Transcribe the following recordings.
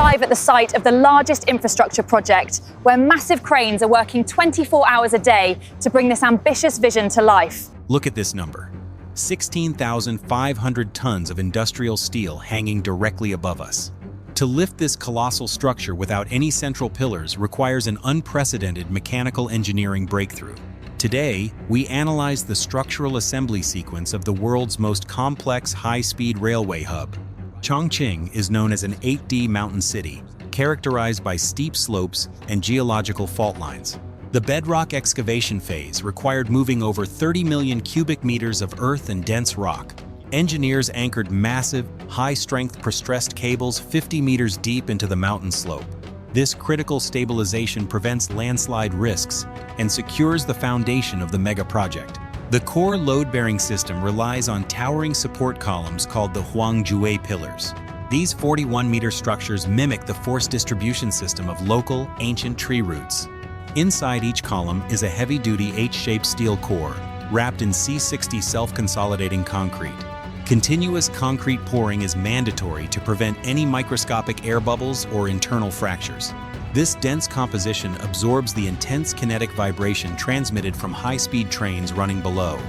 live at the site of the largest infrastructure project, where massive cranes are working 24 hours a day to bring this ambitious vision to life. Look at this number. 16,500 tons of industrial steel hanging directly above us. To lift this colossal structure without any central pillars requires an unprecedented mechanical engineering breakthrough. Today, we analyze the structural assembly sequence of the world's most complex high-speed railway hub. Chongqing is known as an 8D mountain city, characterized by steep slopes and geological fault lines. The bedrock excavation phase required moving over 30 million cubic meters of earth and dense rock. Engineers anchored massive, high-strength prestressed cables 50 meters deep into the mountain slope. This critical stabilization prevents landslide risks and secures the foundation of the mega project. The core load-bearing system relies on towering support columns called the Huangjue pillars. These 41-meter structures mimic the force distribution system of local, ancient tree roots. Inside each column is a heavy-duty H-shaped steel core, wrapped in C60 self-consolidating concrete. Continuous concrete pouring is mandatory to prevent any microscopic air bubbles or internal fractures. This dense composition absorbs the intense kinetic vibration transmitted from high-speed trains running below.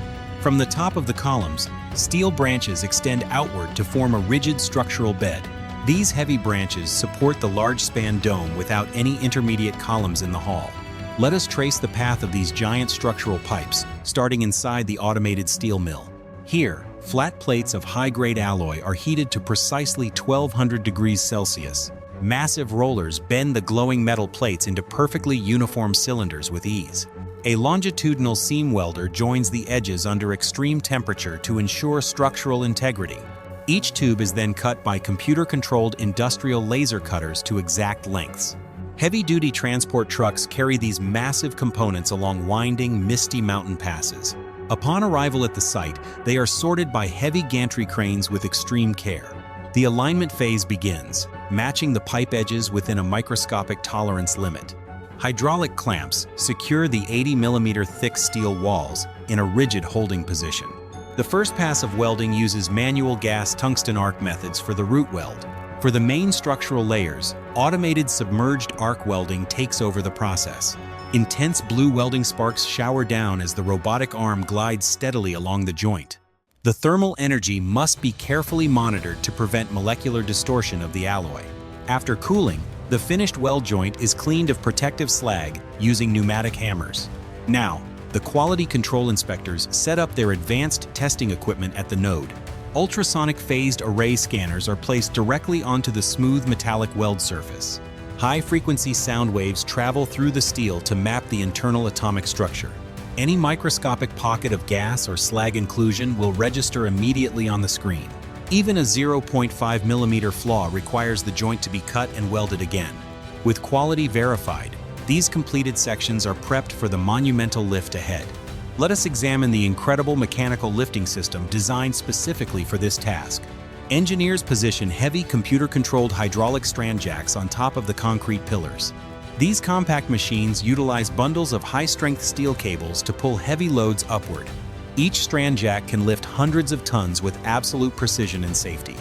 From the top of the columns, steel branches extend outward to form a rigid structural bed. These heavy branches support the large-span dome without any intermediate columns in the hall. Let us trace the path of these giant structural pipes, starting inside the automated steel mill. Here, flat plates of high-grade alloy are heated to precisely 1200 degrees Celsius. Massive rollers bend the glowing metal plates into perfectly uniform cylinders with ease. A longitudinal seam welder joins the edges under extreme temperature to ensure structural integrity. Each tube is then cut by computer-controlled industrial laser cutters to exact lengths. Heavy-duty transport trucks carry these massive components along winding, misty mountain passes. Upon arrival at the site, they are sorted by heavy gantry cranes with extreme care. The alignment phase begins, matching the pipe edges within a microscopic tolerance limit. Hydraulic clamps secure the 80mm thick steel walls in a rigid holding position. The first pass of welding uses manual gas tungsten arc methods for the root weld. For the main structural layers, automated submerged arc welding takes over the process. Intense blue welding sparks shower down as the robotic arm glides steadily along the joint. The thermal energy must be carefully monitored to prevent molecular distortion of the alloy. After cooling, the finished weld joint is cleaned of protective slag using pneumatic hammers. Now, the quality control inspectors set up their advanced testing equipment at the node. Ultrasonic phased array scanners are placed directly onto the smooth metallic weld surface. High-frequency sound waves travel through the steel to map the internal atomic structure. Any microscopic pocket of gas or slag inclusion will register immediately on the screen. Even a 0.5mm flaw requires the joint to be cut and welded again. With quality verified, these completed sections are prepped for the monumental lift ahead. Let us examine the incredible mechanical lifting system designed specifically for this task. Engineers position heavy computer-controlled hydraulic strand jacks on top of the concrete pillars. These compact machines utilize bundles of high-strength steel cables to pull heavy loads upward. Each strand jack can lift hundreds of tons with absolute precision and safety.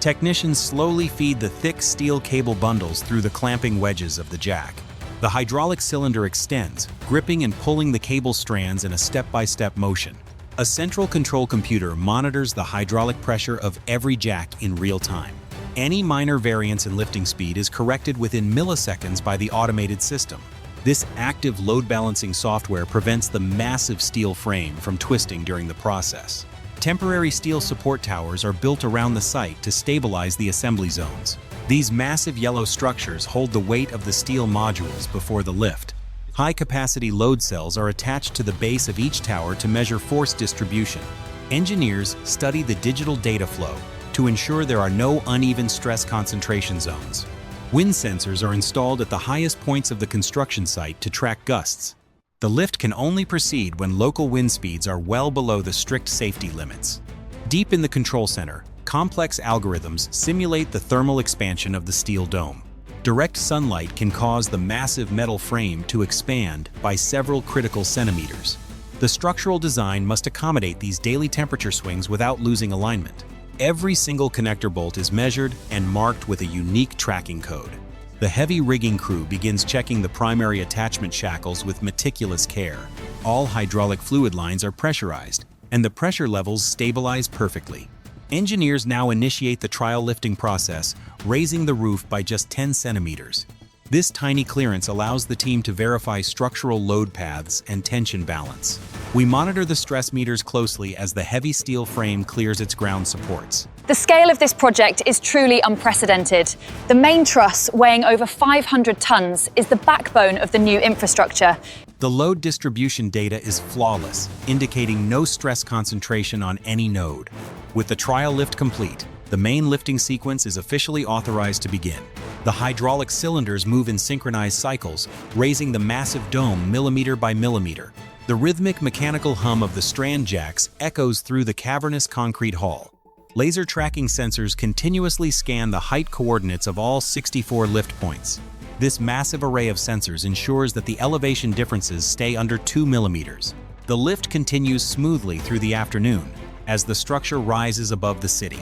Technicians slowly feed the thick steel cable bundles through the clamping wedges of the jack. The hydraulic cylinder extends, gripping and pulling the cable strands in a step-by-step motion. A central control computer monitors the hydraulic pressure of every jack in real time. Any minor variance in lifting speed is corrected within milliseconds by the automated system. This active load-balancing software prevents the massive steel frame from twisting during the process. Temporary steel support towers are built around the site to stabilize the assembly zones. These massive yellow structures hold the weight of the steel modules before the lift. High-capacity load cells are attached to the base of each tower to measure force distribution. Engineers study the digital data flow to ensure there are no uneven stress concentration zones. Wind sensors are installed at the highest points of the construction site to track gusts. The lift can only proceed when local wind speeds are well below the strict safety limits. Deep in the control center, complex algorithms simulate the thermal expansion of the steel dome. Direct sunlight can cause the massive metal frame to expand by several critical centimeters. The structural design must accommodate these daily temperature swings without losing alignment. Every single connector bolt is measured and marked with a unique tracking code. The heavy rigging crew begins checking the primary attachment shackles with meticulous care. All hydraulic fluid lines are pressurized, and the pressure levels stabilize perfectly. Engineers now initiate the trial lifting process, raising the roof by just 10 centimeters. This tiny clearance allows the team to verify structural load paths and tension balance. We monitor the stress meters closely as the heavy steel frame clears its ground supports. The scale of this project is truly unprecedented. The main truss, weighing over 500 tons, is the backbone of the new infrastructure. The load distribution data is flawless, indicating no stress concentration on any node. With the trial lift complete, the main lifting sequence is officially authorized to begin. The hydraulic cylinders move in synchronized cycles, raising the massive dome millimeter by millimeter. The rhythmic mechanical hum of the strand jacks echoes through the cavernous concrete hall. Laser tracking sensors continuously scan the height coordinates of all 64 lift points. This massive array of sensors ensures that the elevation differences stay under 2 millimeters. The lift continues smoothly through the afternoon as the structure rises above the city.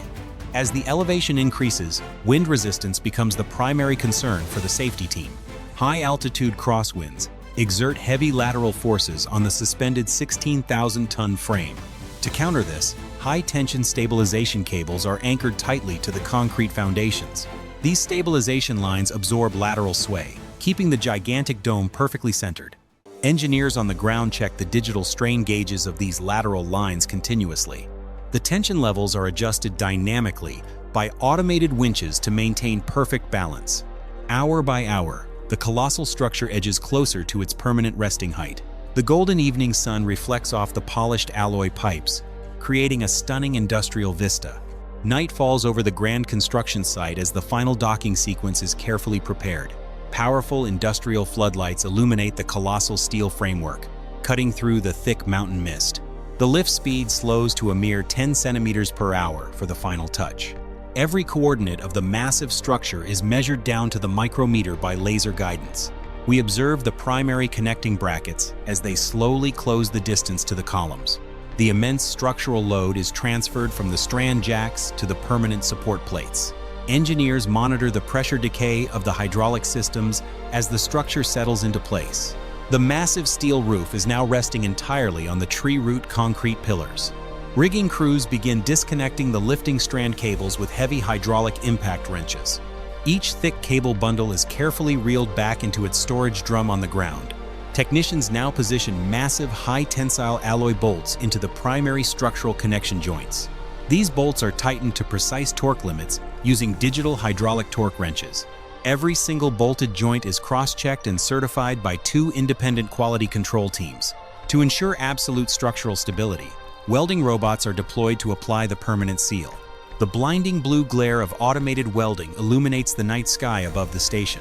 As the elevation increases, wind resistance becomes the primary concern for the safety team. High-altitude crosswinds exert heavy lateral forces on the suspended 16,000-ton frame. To counter this, high-tension stabilization cables are anchored tightly to the concrete foundations. These stabilization lines absorb lateral sway, keeping the gigantic dome perfectly centered. Engineers on the ground check the digital strain gauges of these lateral lines continuously. The tension levels are adjusted dynamically by automated winches to maintain perfect balance. Hour by hour, the colossal structure edges closer to its permanent resting height. The golden evening sun reflects off the polished alloy pipes, creating a stunning industrial vista. Night falls over the grand construction site as the final docking sequence is carefully prepared. Powerful industrial floodlights illuminate the colossal steel framework, cutting through the thick mountain mist. The lift speed slows to a mere 10 centimeters per hour for the final touch. Every coordinate of the massive structure is measured down to the micrometer by laser guidance. We observe the primary connecting brackets as they slowly close the distance to the columns. The immense structural load is transferred from the strand jacks to the permanent support plates. Engineers monitor the pressure decay of the hydraulic systems as the structure settles into place. The massive steel roof is now resting entirely on the tree root concrete pillars. Rigging crews begin disconnecting the lifting strand cables with heavy hydraulic impact wrenches. Each thick cable bundle is carefully reeled back into its storage drum on the ground. Technicians now position massive high-tensile alloy bolts into the primary structural connection joints. These bolts are tightened to precise torque limits using digital hydraulic torque wrenches. Every single bolted joint is cross-checked and certified by 2 independent quality control teams. To ensure absolute structural stability, welding robots are deployed to apply the permanent seal. The blinding blue glare of automated welding illuminates the night sky above the station.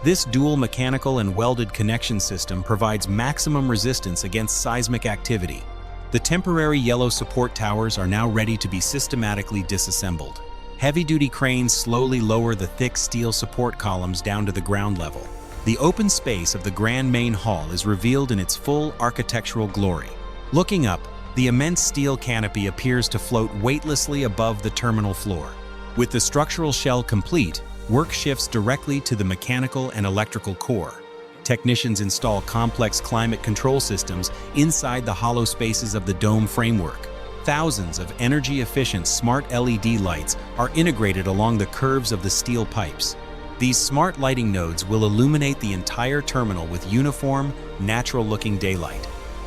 This dual mechanical and welded connection system provides maximum resistance against seismic activity. The temporary yellow support towers are now ready to be systematically disassembled. Heavy-duty cranes slowly lower the thick steel support columns down to the ground level. The open space of the grand main hall is revealed in its full architectural glory. Looking up, the immense steel canopy appears to float weightlessly above the terminal floor. With the structural shell complete, work shifts directly to the mechanical and electrical core. Technicians install complex climate control systems inside the hollow spaces of the dome framework. Thousands of energy-efficient smart LED lights are integrated along the curves of the steel pipes. These smart lighting nodes will illuminate the entire terminal with uniform, natural-looking daylight.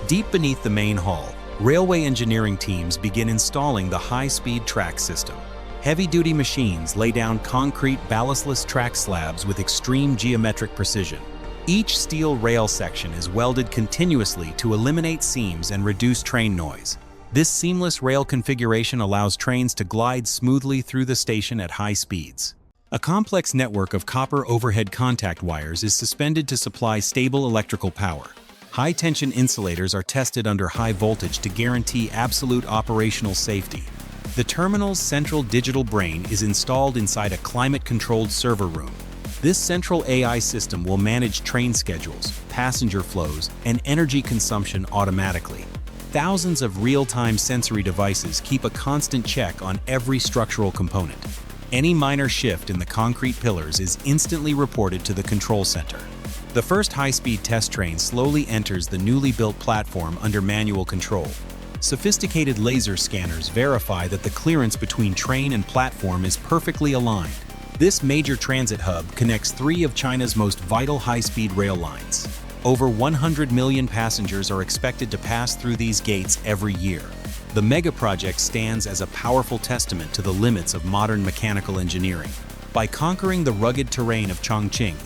Deep beneath the main hall, railway engineering teams begin installing the high-speed track system. Heavy-duty machines lay down concrete ballastless track slabs with extreme geometric precision. Each steel rail section is welded continuously to eliminate seams and reduce train noise. This seamless rail configuration allows trains to glide smoothly through the station at high speeds. A complex network of copper overhead contact wires is suspended to supply stable electrical power. High-tension insulators are tested under high voltage to guarantee absolute operational safety. The terminal's central digital brain is installed inside a climate-controlled server room. This central AI system will manage train schedules, passenger flows, and energy consumption automatically. Thousands of real-time sensory devices keep a constant check on every structural component. Any minor shift in the concrete pillars is instantly reported to the control center. The first high-speed test train slowly enters the newly built platform under manual control. Sophisticated laser scanners verify that the clearance between train and platform is perfectly aligned. This major transit hub connects 3 of China's most vital high-speed rail lines. Over 100 million passengers are expected to pass through these gates every year. The mega project stands as a powerful testament to the limits of modern mechanical engineering. By conquering the rugged terrain of Chongqing,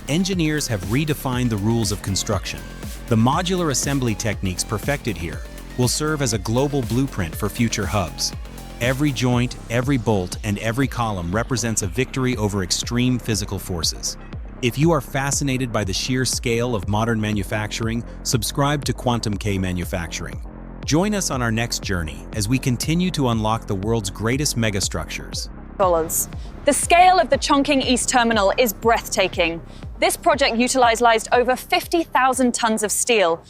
engineers have redefined the rules of construction. The modular assembly techniques perfected here will serve as a global blueprint for future hubs. Every joint, every bolt, and every column represents a victory over extreme physical forces. If you are fascinated by the sheer scale of modern manufacturing, subscribe to QuantumK Manufacturing. Join us on our next journey as we continue to unlock the world's greatest megastructures. The scale of the Chongqing East terminal is breathtaking. This project utilized over 50,000 tons of steel,